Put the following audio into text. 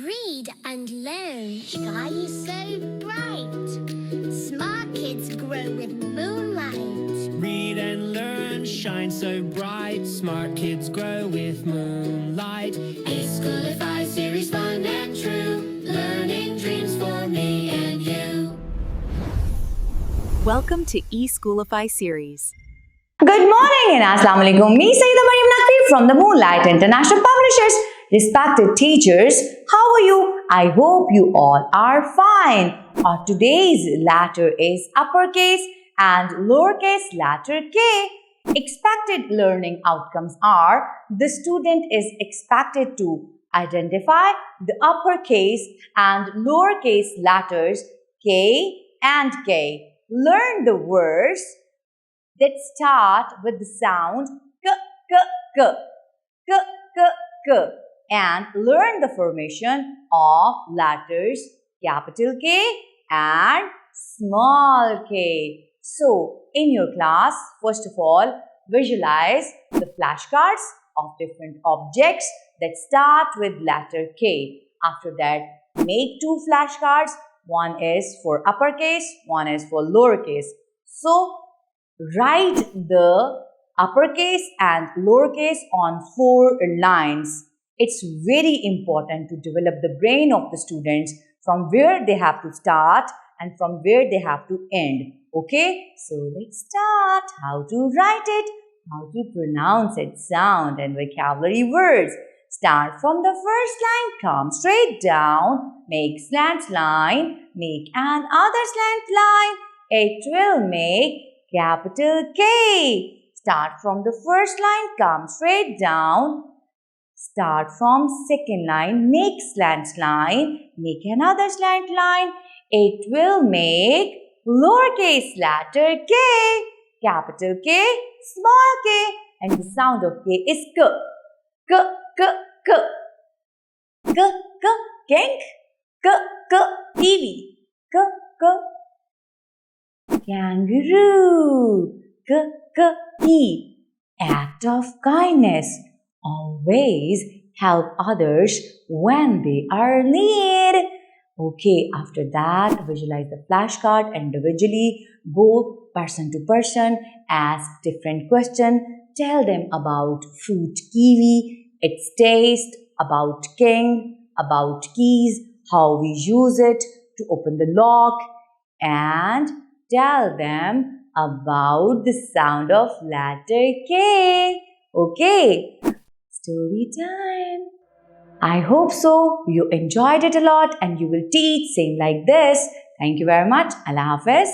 Read and learn. Sky is so bright. Smart kids grow with moonlight. Read and learn, shine so bright. Smart kids grow with moonlight. eSchoolify series, fun and true. Learning dreams for me and you. Welcome to eSchoolify series. Good morning and Assalamu alaikum. Me Sayyida Maryam Naqvi from the Moonlight International Publishers. Respected teachers, how are you? I hope you all are fine. Our today's letter is uppercase and lowercase letter K. Expected learning outcomes are: the student is expected to identify the uppercase and lowercase letters K and K. Learn the words that start with the sound k, k, k, k, k, k, and learn the formation of letters capital K and small k. So, in your class, first of all, visualize the flashcards of different objects that start with letter K. After that, make two flashcards. One is for uppercase, one is for lowercase. So, write the uppercase and lowercase on 4 lines. It's very important to develop the brain of the students from where they have to start and from where they have to end. Okay, so let's start. How to write it, how to pronounce its sound and vocabulary words. Start from the first line, come straight down, make slant line, make another slant line. It will make capital K. Start from the first line, come straight down. Start from second line, make slant line, make another slant line. It will make lowercase letter K, capital K, small k, and the sound of K is K. K, K, K. K, K, king. K, K, kiwi. K, K, kangaroo. K, K, E. Act of kindness. Always help others when they are in need. Okay, after that, visualize the flashcard individually, go person to person, ask different questions, tell them about fruit kiwi, its taste, about king, about keys, how we use it to open the lock, and tell them about the sound of letter K. Okay, story time. I hope so. You enjoyed it a lot and you will teach same like this. Thank you very much. Allah Hafiz.